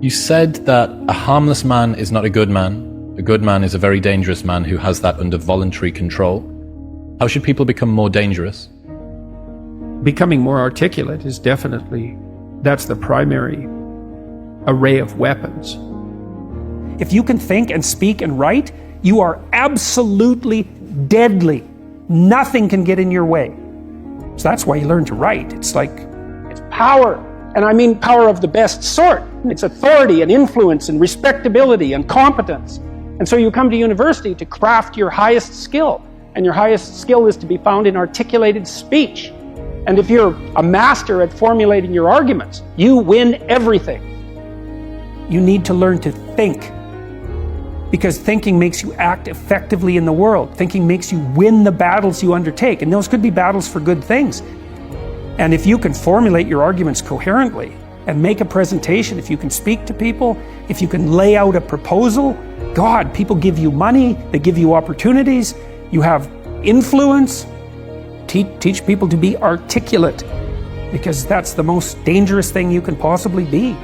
You said that a harmless man is not a good man. A good man is a very dangerous man who has that under voluntary control. How should people become more dangerous? Becoming more articulate is definitely, that's the primary array of weapons. If you can think and speak and write, you are absolutely deadly. Nothing can get in your way. So that's why you learn to write. It's power. And I mean power of the best sort. It's authority and influence and respectability and competence. And so you come to university to craft your highest skill. And your highest skill is to be found in articulated speech. And if you're a master at formulating your arguments, you win everything. You need to learn to think. Because thinking makes you act effectively in the world. Thinking makes you win the battles you undertake. And those could be battles for good things. And if you can formulate your arguments coherently and make a presentation, if you can speak to people, if you can lay out a proposal, God, people give you money, they give you opportunities, you have influence. Teach people to be articulate, because that's the most dangerous thing you can possibly be.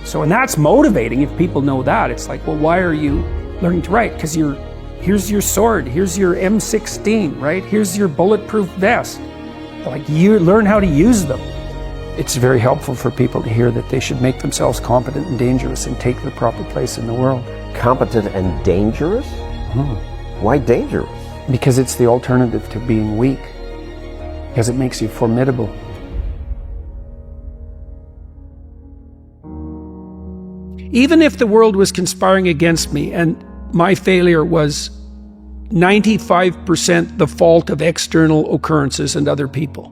So, and that's motivating if people know that. It's like, well, why are you learning to write? Because here's your sword, here's your M16, right? Here's your bulletproof vest. Like, you learn how to use them. It's very helpful for people to hear that they should make themselves competent and dangerous and take their proper place in the world. Competent and dangerous? Why dangerous? Because it's the alternative to being weak. Because it makes you formidable. Even if the world was conspiring against me and my failure was 95% the fault of external occurrences and other people,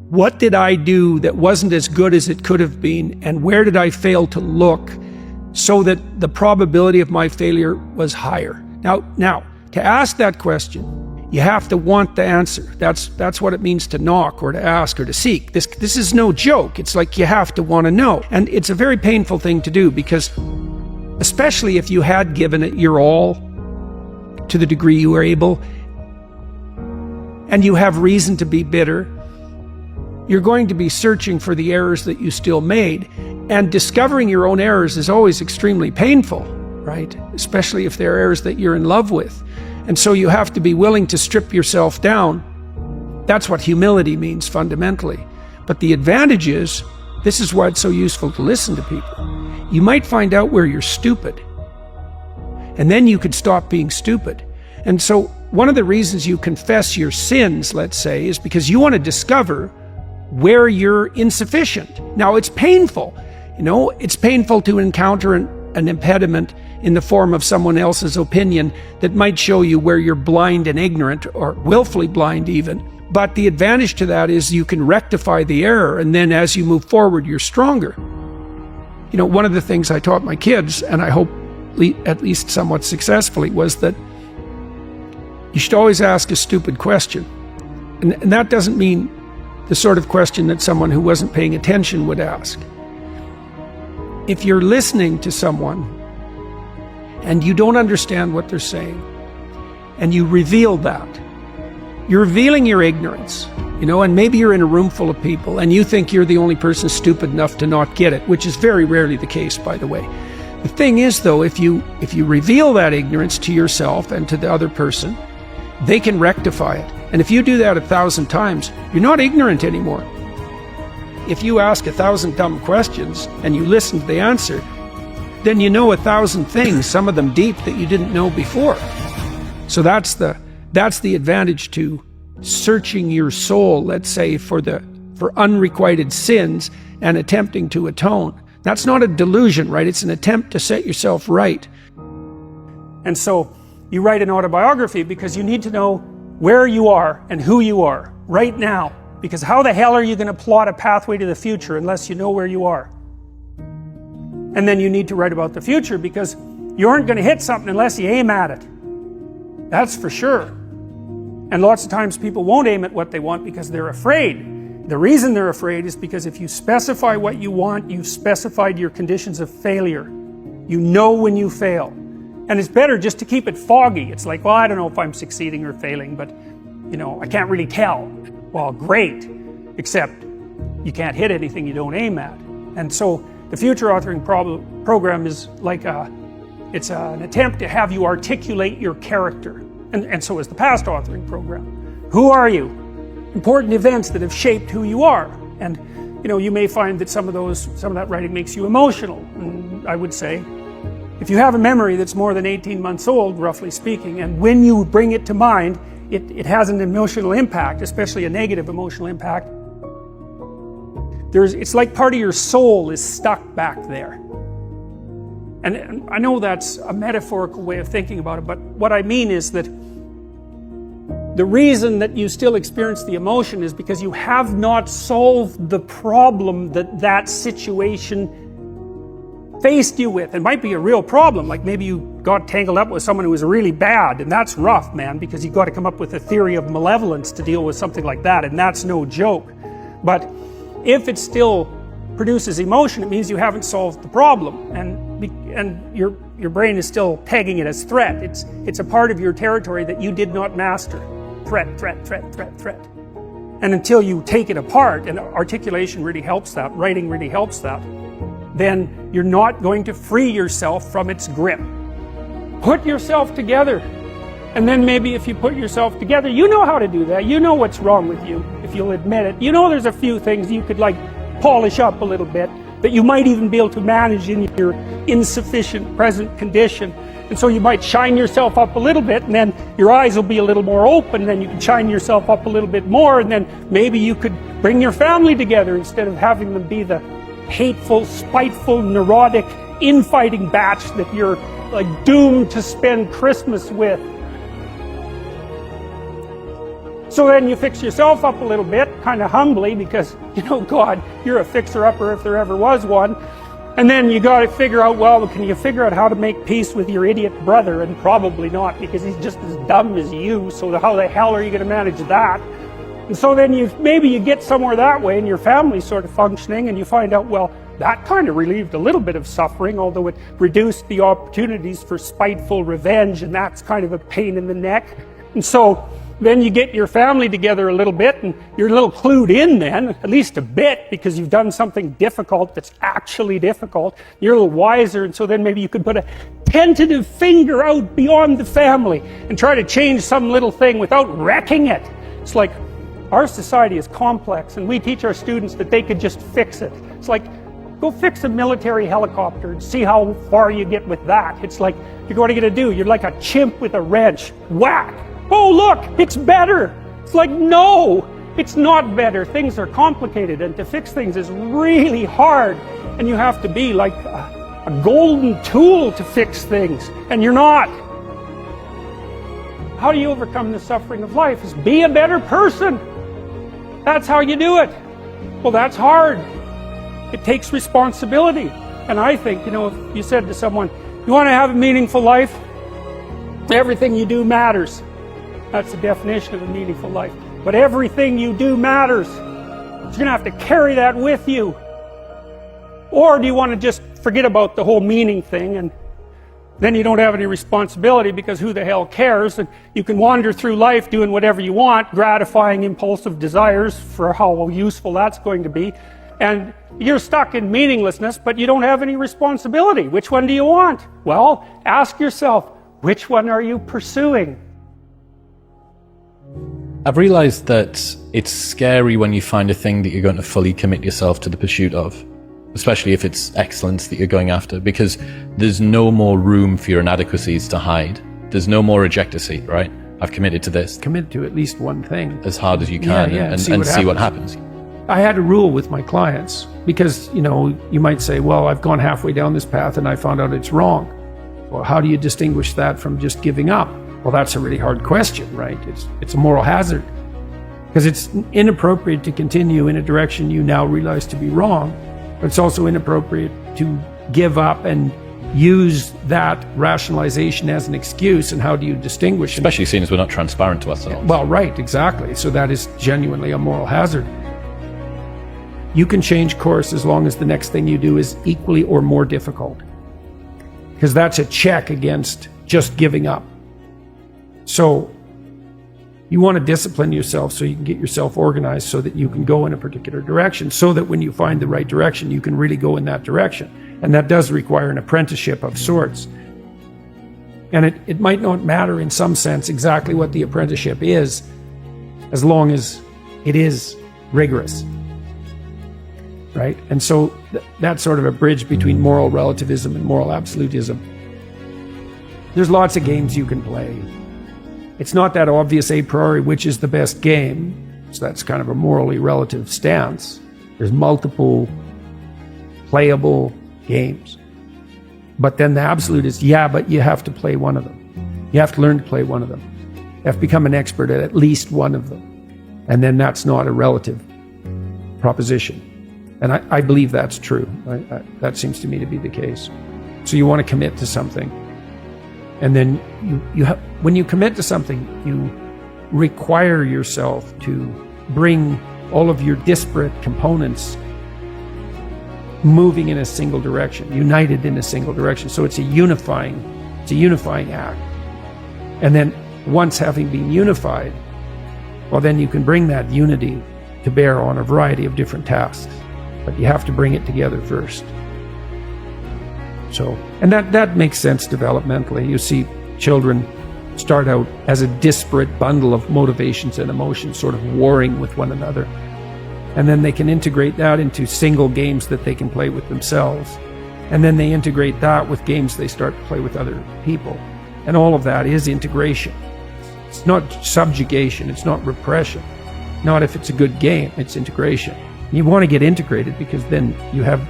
what did I do that wasn't as good as it could have been, and where did I fail to look so that the probability of my failure was higher? Now, to ask that question, you have to want the answer. That's what it means to knock or to ask or to seek. This is no joke. It's like you have to want to know. And it's a very painful thing to do, because especially if you had given it your all to the degree you were able, and you have reason to be bitter, you're going to be searching for the errors that you still made. And discovering your own errors is always extremely painful, right? Especially if they're errors that you're in love with. And so you have to be willing to strip yourself down. That's what humility means fundamentally. But the advantage is, this is why it's so useful to listen to people. You might find out where you're stupid, and then you could stop being stupid. And so one of the reasons you confess your sins, let's say, is because you want to discover where you're insufficient. Now, it's painful. It's painful to encounter an impediment in the form of someone else's opinion that might show you where you're blind and ignorant, or willfully blind even. But the advantage to that is you can rectify the error, and then as you move forward, you're stronger. One of the things I taught my kids, and I hope at least somewhat successfully, was that you should always ask a stupid question. And that doesn't mean the sort of question that someone who wasn't paying attention would ask. If you're listening to someone and you don't understand what they're saying, and you reveal that, you're revealing your ignorance, and maybe you're in a room full of people and you think you're the only person stupid enough to not get it, which is very rarely the case, by the way. The thing is, though, if you reveal that ignorance to yourself and to the other person, they can rectify it. And if you do that 1,000 times, you're not ignorant anymore. If you ask 1,000 dumb questions and you listen to the answer, then you know 1,000 things, some of them deep, that you didn't know before. So that's the advantage to searching your soul, let's say, for unrequited sins and attempting to atone. That's not a delusion, right? It's an attempt to set yourself right. And so you write an autobiography because you need to know where you are and who you are right now. Because how the hell are you going to plot a pathway to the future unless you know where you are? And then you need to write about the future, because you aren't going to hit something unless you aim at it. That's for sure. And lots of times people won't aim at what they want because they're afraid. The reason they're afraid is because if you specify what you want, you've specified your conditions of failure. You know when you fail. And it's better just to keep it foggy. It's like, well, I don't know if I'm succeeding or failing, but I can't really tell. Well, great, except you can't hit anything you don't aim at. And so The future authoring program is like it's an attempt to have you articulate your character, and so is the past authoring program. Who are you? Important events that have shaped who you are. And you may find that some of that writing makes you emotional. And I would say, if you have a memory that's more than 18 months old, roughly speaking, and when you bring it to mind, it has an emotional impact, especially a negative emotional impact. It's like part of your soul is stuck back there. And I know that's a metaphorical way of thinking about it, but what I mean is that the reason that you still experience the emotion is because you have not solved the problem that situation faced you with. It might be a real problem, like maybe you got tangled up with someone who was really bad, and that's rough, man, because you've got to come up with a theory of malevolence to deal with something like that, and that's no joke. But if it still produces emotion, it means you haven't solved the problem, and your brain is still pegging it as threat. It's a part of your territory that you did not master. Threat, threat, threat, threat, threat. And until you take it apart, and articulation really helps that, writing really helps that, then you're not going to free yourself from its grip. Put yourself together. And then maybe if you put yourself together, you know how to do that. You know what's wrong with you, if you'll admit it. You know there's a few things you could polish up a little bit, that you might even be able to manage in your insufficient present condition. And so you might shine yourself up a little bit, and then your eyes will be a little more open, and then you can shine yourself up a little bit more, and then maybe you could bring your family together instead of having them be the hateful, spiteful, neurotic, infighting batch that you're doomed to spend Christmas with. So then you fix yourself up a little bit, kind of humbly, because, God, you're a fixer-upper if there ever was one. And then you got to figure out, well, can you figure out how to make peace with your idiot brother? And probably not, because he's just as dumb as you, so how the hell are you going to manage that? And so then maybe you get somewhere that way, and your family's sort of functioning, and you find out, well, that kind of relieved a little bit of suffering, although it reduced the opportunities for spiteful revenge, and that's kind of a pain in the neck. And so then you get your family together a little bit, and you're a little clued in then, at least a bit, because you've done something difficult that's actually difficult. You're a little wiser, and so then maybe you could put a tentative finger out beyond the family and try to change some little thing without wrecking it. It's like, our society is complex, and we teach our students that they could just fix it. It's like, go fix a military helicopter and see how far you get with that. It's like, what are you going to do? You're like a chimp with a wrench. Whack! Oh, look, it's better. It's like, no, it's not better. Things are complicated, and to fix things is really hard. And you have to be like a golden tool to fix things, and you're not. How do you overcome the suffering of life? Is be a better person. That's how you do it. Well, that's hard. It takes responsibility. And I think, if you said to someone, you want to have a meaningful life? Everything you do matters. That's the definition of a meaningful life. But everything you do matters. You're going to have to carry that with you. Or do you want to just forget about the whole meaning thing, and then you don't have any responsibility, because who the hell cares? And you can wander through life doing whatever you want, gratifying impulsive desires for how useful that's going to be. And you're stuck in meaninglessness, but you don't have any responsibility. Which one do you want? Well, ask yourself, which one are you pursuing? I've realized that it's scary when you find a thing that you're going to fully commit yourself to the pursuit of, especially if it's excellence that you're going after, because there's no more room for your inadequacies to hide. There's no more ejector seat, right? I've committed to this. Commit to at least one thing. As hard as you can, and see what happens. I had a rule with my clients, because, you might say, well, I've gone halfway down this path and I found out it's wrong. Well, how do you distinguish that from just giving up? Well, that's a really hard question, right? It's a moral hazard, because it's inappropriate to continue in a direction you now realize to be wrong. But it's also inappropriate to give up and use that rationalization as an excuse. And how do you distinguish? Especially seeing as we're not transparent to ourselves. Well, right, exactly. So that is genuinely a moral hazard. You can change course as long as the next thing you do is equally or more difficult, because that's a check against just giving up. So You want to discipline yourself so you can get yourself organized so that you can go in a particular direction, so that when you find the right direction, you can really go in that direction. And that does require an apprenticeship of sorts. And it might not matter in some sense exactly what the apprenticeship is, as long as it is rigorous, right? And so that's sort of a bridge between moral relativism and moral absolutism. There's lots of games you can play. It's not that obvious a priori which is the best game, so that's kind of a morally relative stance. There's multiple playable games. But then the absolute is, yeah, but you have to play one of them. You have to learn to play one of them. You have to become an expert at least one of them. And then that's not a relative proposition. And I believe that's true. That seems to me to be the case. So you want to commit to something. And then when you commit to something, you require yourself to bring all of your disparate components moving in a single direction, united in a single direction. So it's a unifying act. And then once having been unified, well, then you can bring that unity to bear on a variety of different tasks. But you have to bring it together first. So, and that makes sense developmentally. You see children start out as a disparate bundle of motivations and emotions, sort of warring with one another. And then they can integrate that into single games that they can play with themselves. And then they integrate that with games they start to play with other people. And all of that is integration. It's not subjugation, it's not repression. Not if it's a good game, it's integration. You want to get integrated because then you have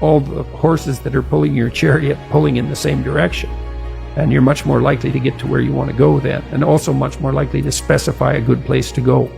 all the horses that are pulling your chariot pulling in the same direction. And you're much more likely to get to where you want to go then, and also much more likely to specify a good place to go.